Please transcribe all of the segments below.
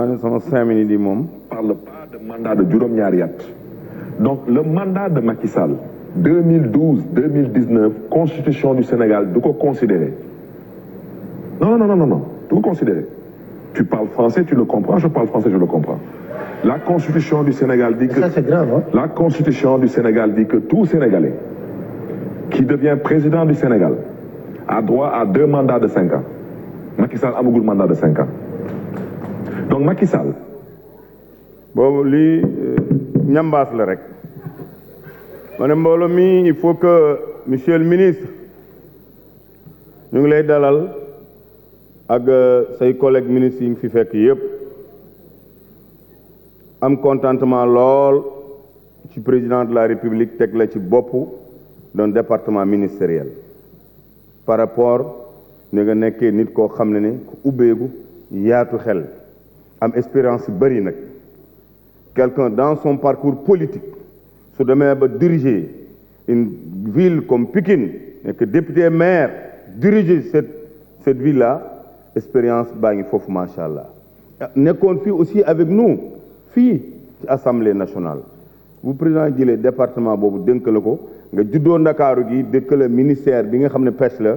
5 minutes yi moom. parle pas de mandat de juróom-ñaari at. Donc le mandat de Macky Sall 2012-2019 constitution du Sénégal du ko considérer. Non du ko considérer. Tu parles français, tu le comprends, je parle français, je le comprends. La constitution du Sénégal dit que ça c'est grave, hein? La constitution du Sénégal dit que tout Sénégalais qui devient président du Sénégal a droit à 2 mandats de 5 ans. Macky Sall amagul mandat de 5 ans. Donc Macky Sall. boobu lii ñambaas la rek. ma ne mbooloo mi il faut que monsieur le ministre ñu ngi lay dalal ak say collègues ministres yi nga fi fekk yépp am contentement lool ci président de la République teg la ci boppu d'un département ministériel par rapport ne nga nekkee nit koo xam ne ku ubbeeku yaatu xel am expérience bëri nag quelqu'un dans son parcours politique su demee ba diriger une ville comme Pikine nekk député maire diriger cette ville là expérience baa ngi foofu macha allah nekkoon fii aussi avec nous fii ci assemblée nationale bu président jëlee département boobu dénk la ko nga juddoo Ndakaaru gi dëkk la ministère bi nga xam ne pêche la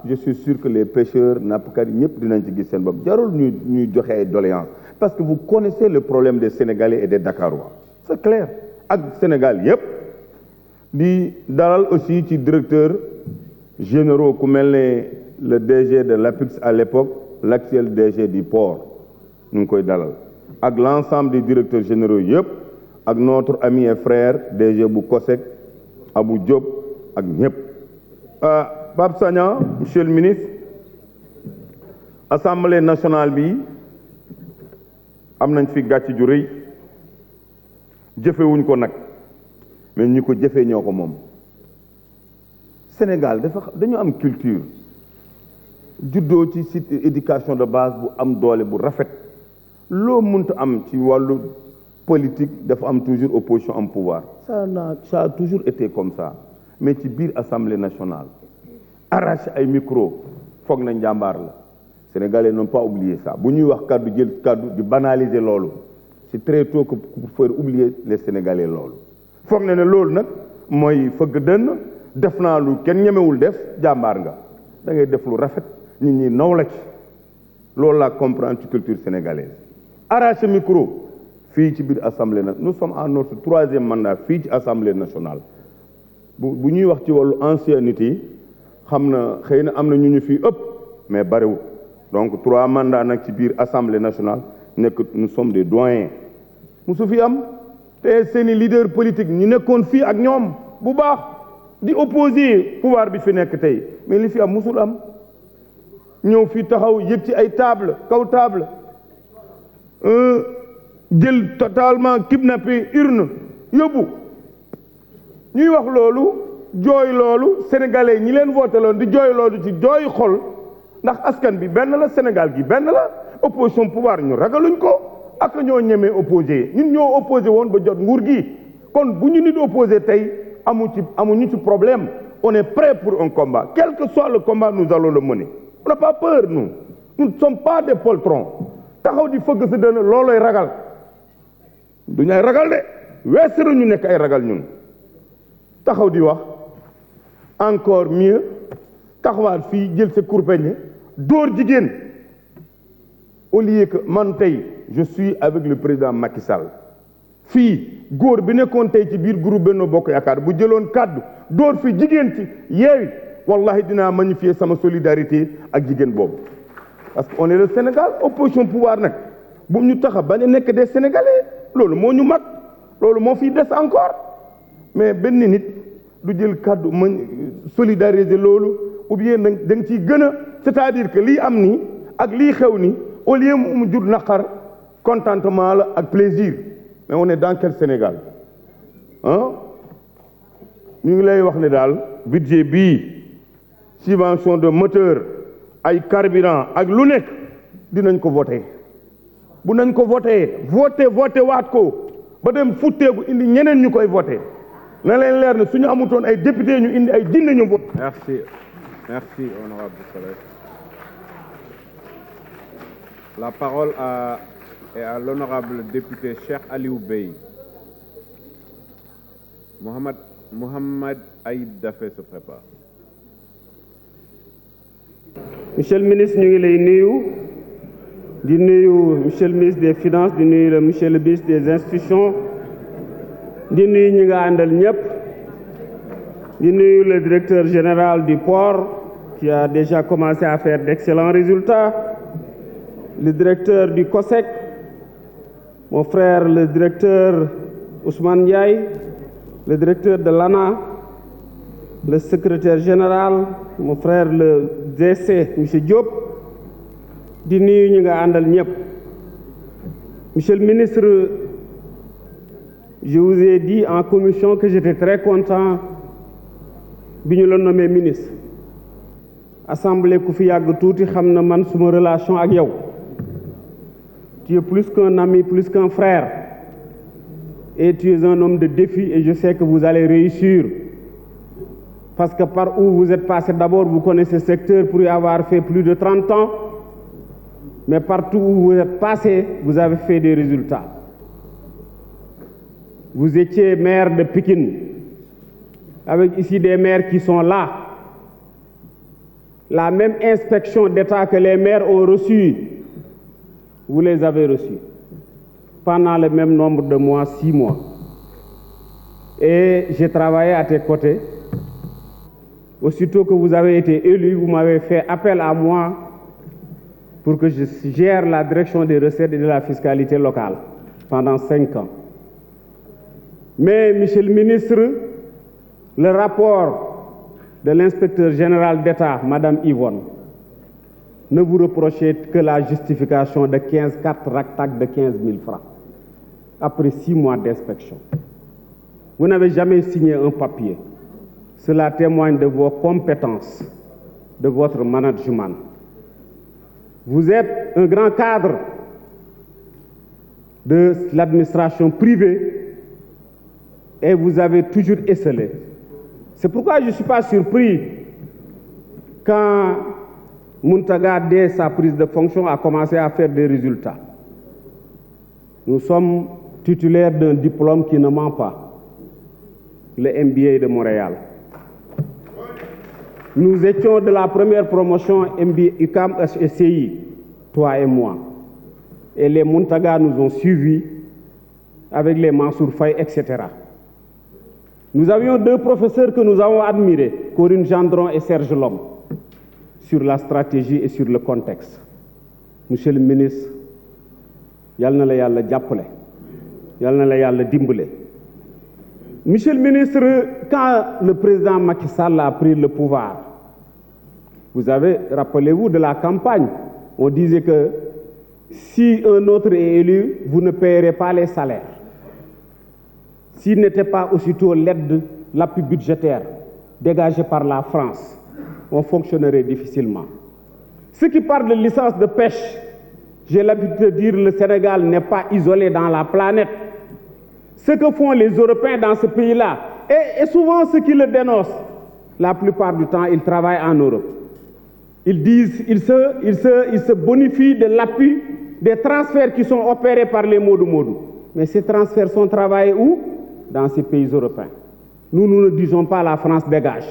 je suis sûr que les pêcheurs nappkat yi ñëpp dinañ ci gis seen bopp jarul ñuy joxe ay doléances parce que vous connaissez le problème des Sénégalais et des Dakarois c'est clair ak Sénégal yëpp di dalal aussi ci directeur généraux ku mel ne le DG de l'APIX à l'époque l'actuel DG du port ñu ngi koy dalal ak l'ensemble des directeurs généraux yëpp ak notre ami et frère DG bu COSEC Abou Diop ak ñëpp Pape Sagna monsieur le ministre assemblée nationale bi am nañ fi gàcc ju rëy jëfewuñ ko nag mais ñi ko jëfee ñoo ko moom Sénégal dañu am culture juddoo ci site éducation de base bu am doole bu rafet loo mënta am ci wàllu politique dafa am toujours opposition am pouvoir ça a toujours été comme ça mais ci biir assemblée nationale arraché ay micro foog na njàmbaar la Sénégalais n'ont pas oublié ça bu ñuy wax kaddu jël kaddu di banaliser loolu c'est très tôt que pour faire oublier les Sénégalais loolu foog na ne loolu nag mooy fëgg dënn def naa lu kenn ñemewul def jàmbaar nga da ngay def lu rafet nit ñi naw la ci loolu laa comprendre ci culture sénégalaise arraché micro fii ci biir assemblée nationale nous sommes en notre 3e mandat fii ci assemblée nationale bu ñuy wax ci wàllu ancienneté yi xam na xëy na am na ñu fii ëpp mais bariwul donc 3 mandats nag ci biir assemblée nationale nekk nous sommes des doyens musu fi am te seeni leader politique ñu nekkoon fii ak ñoom bu baax di opposer pouvoir bi fi nekk tey mais li fi am musul am ñëw fii taxaw yëg ci ay table kaw table jël totalement kidnappé urne yóbbu ñuy wax loolu jooy loolu sénégalais ñi leen voté loon di jooy loolu ci jooy xol ndax askan bi benn la Sénégal gi benn la opposition pouvoir ñu ragaluñ ko ak ñoo ñemee opposé ñun ñoo opposé woon ba jot nguur gi kon bu ñu nit opposé tey amuñu ci problème on est prêt pour un combat quel que soit le combat nous allons le mener on n'a pas peur nous ne sommes pas des poltrons taxaw di fëgg sa dënn looloy ragal duñu ay ragal de weesaru ñu nekk ay ragal ñun taxaw di wax encore mieux taxawaat fii jël sa kurpeñe dóor jigéen au lieu que man tey je suis avec le président Macky Sall fii góor bi nekkoon tey ci biir groupe Benno Bokk Yaakaar bu jëloon kàddu dóor fi jigéen ci yeewi wallahi dinaa magnifier sama solidarité ak jigéen boobu parce que on est le Sénégal opposition pouvoir nag bu ñu taxa bañ a nekk des Sénégalais loolu moo ñu mag loolu moo fi des encore mais benn nit du jël kàddu ma solidariser loolu ou bien da nga ciy gën a c'est-à-dire que lii am nii ak lii xew ni au lieu mu jur naqar contentement la ak plaisir mais on est dans quel Sénégal ñu ngi lay wax ne daal budget bii subvention de moteur ay carburant ak lu nekk dinañ ko voté bu nañ ko voté waat ko ba dem futteeku indi ñeneen ñu koy voté na leen leer ne suñu amutoon ay député ñu indi ay jinne ñu voté. Merci honorable Soleil. La parole à et à l'honorable député Cheikh Aliou Bey. Mohamed Aïb Dafé se prépare. Monsieur le ministre, ñu ngi lay nuyu monsieur le ministre des Finances, monsieur le ministre des Institutions, di nuyu ñi nga àndal ñëpp, di nuyu le directeur général du port qui a déjà commencé à faire d'excellents résultats, le directeur du COSEC, mon frère le directeur Ousmane Ndiaye, le directeur de l'ANA, le secrétaire général, mon frère le DC, M. Diop, di nuyu ñi nga àndal ñëpp. Monsieur le ministre, je vous ai dit en commission que j'étais très content bi ñu la nommé ministre. Assemblée ku fi yàgg tuuti xam na man suma relation ak yow. Tu es plus qu'un ami, plus qu'un frère. Et tu es un homme de défi et je sais que vous allez réussir. Parce que par où vous êtes passé, d'abord vous connaissez ce secteur pour y avoir fait plus de 30 ans. Mais partout où vous êtes passé, vous avez fait des résultats. Vous étiez maire de Pékin, avec ici des maires qui sont là. La même inspection d'État que les maires ont reçue, vous les avez reçus. Pendant le même nombre de mois, 6 mois. Et j'ai travaillé à tes côtés. Aussitôt que vous avez été élu, vous m'avez fait appel à moi pour que je gère la direction des recettes et de la fiscalité locale pendant 5 ans. Mais, monsieur le ministre, le rapport de l'inspecteur général d'État, Madame Yvonne, ne vous reprochez que la justification de 15 cartes RACTAC de 15 000 francs. Après 6 mois d'inspection. Vous n'avez jamais signé un papier. Cela témoigne de vos compétences, de votre management. Vous êtes un grand cadre de l'administration privée et vous avez toujours esselé. C'est pourquoi je ne suis pas surpris quand Mountaga, dès sa prise de fonction, a commencé à faire des résultats. Nous sommes titulaires d'un diplôme qui ne ment pas, le MBA de Montréal. Nous étions de la première promotion MBA UQAM HECI, toi et moi. Et les Mountaga nous ont suivis avec les Mansour Faye, etc. Nous avions 2 professeurs que nous avons admirés, Corinne Gendron et Serge Lhomme, sur la stratégie et sur le contexte. Monsieur le ministre, yal na la yàlla jàppale, yal na la yàlla dimbale. Monsieur le ministre, quand le président Macky Sall a pris le pouvoir, vous avez, rappelez-vous de la campagne, on disait que si un autre est élu, vous ne payerez pas les salaires. S'il n'était pas aussitôt l'aide, l'appui budgétaire dégagé par la France, on fonctionnerait difficilement. Ceux qui parlent de licence de pêche, j'ai l'habitude de dire que le Sénégal n'est pas isolé dans la planète. Ce que font les Européens dans ce pays-là, et souvent ceux qui le dénoncent, la plupart du temps, ils travaillent en Europe. Ils disent, ils se bonifient de l'appui des transferts qui sont opérés par les Modou-Modou. Mais ces transferts sont travaillés où? Dans ces pays européens. Nous ne disons pas la France dégage.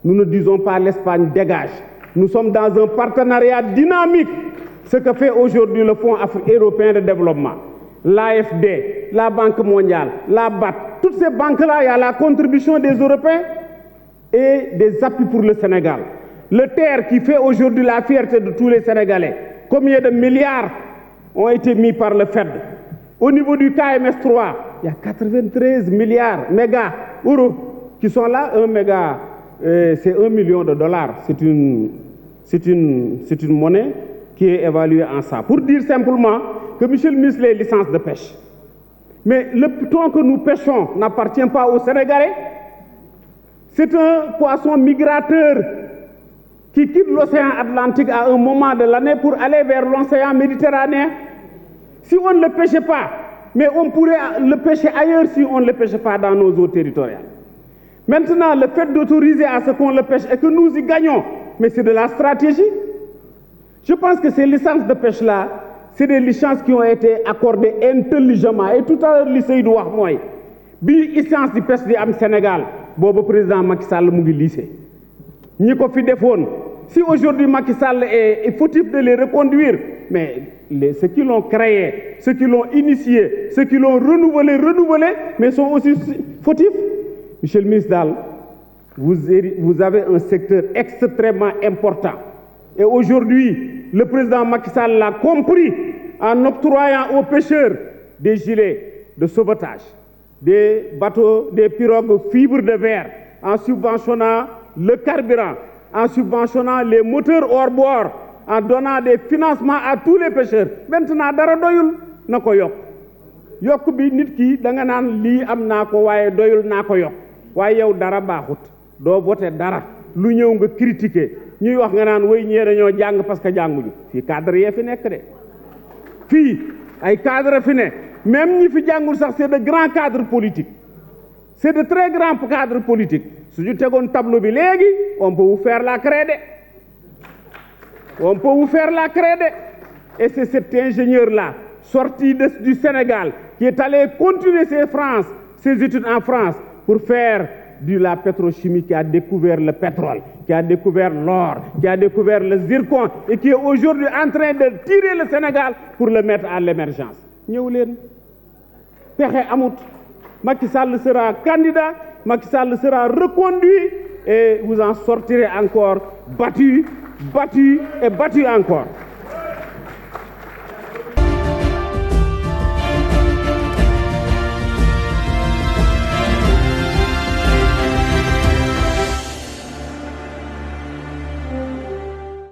Nous ne disons pas l'Espagne dégage. Nous sommes dans un partenariat dynamique. Ce que fait aujourd'hui le Fonds européen de développement, l'AFD, la Banque mondiale, la BAD, toutes ces banques-là, il y a la contribution des Européens et des appuis pour le Sénégal. Le TER qui fait aujourd'hui la fierté de tous les Sénégalais, combien de milliards ont été mis par le FED? Au niveau du KMS 3, il y a 93 milliards méga euros qui sont là. Un méga, c'est $1 million. C'est une monnaie qui est évaluée en ça. Pour dire simplement que, monsieur le ministre, les licences de pêche. Mais le thon que nous pêchons n'appartient pas aux Sénégalais. C'est un poisson migrateur qui quitte l'océan Atlantique à un moment de l'année pour aller vers l'océan Méditerranéen. Si on ne le pêchait pas, mais on pourrait le pêcher ailleurs si on ne le pêchait pas dans nos eaux territoriales. Maintenant, le fait d'autoriser à ce qu'on le pêche et que nous y gagnons, mais c'est de la stratégie. Je pense que ces licences de pêche-là, c'est des licences qui ont été accordées intelligemment. Et tout à l'heure, li Seydou wax mooy bi licence di pêche di am Sénégal boobu président Macky Sall mu ngi lycée ñi ko fi defoon si aujourd'hui Macky Sall est fautif de les reconduire, mais ceux qui l'ont créé, ceux qui l'ont initié, ceux qui l'ont renouvelé, mais sont aussi fautifs. Monsieur le ministre Dal, vous avez un secteur extrêmement important. Et aujourd'hui, le président Macky Sall l'a compris en octroyant aux pêcheurs des gilets de sauvetage, des bateaux, des pirogues fibres de verre, en subventionnant le carburant, en subventionnant les moteurs hors bord, en donnant des financements à tous les pêcheurs. Maintenant dara doyul nako yok bi nit ki da nga nan li am nako waye doyul nako yok waye yow dara baxut do voter dara lu ñew nga critiquer ñuy wax nga nan way ñe dañoo jang parce que janguñu fi cadre yé fi nek dé fi ay cadre fi né même ñi fi jangul sax c'est de grands cadres politiques, c'est de très grands cadres politiques. Si je te donne un tableau, on peut vous faire la crédit. On peut vous faire la crédit. Et c'est cet ingénieur-là, sorti du Sénégal, qui est allé continuer ses études en France pour faire de la pétrochimie, qui a découvert le pétrole, qui a découvert l'or, qui a découvert le zircon et qui est aujourd'hui en train de tirer le Sénégal pour le mettre à l'émergence. Macky Sall sera candidat, Macky Sall sera reconduit et vous en sortirez encore battu et battu encore.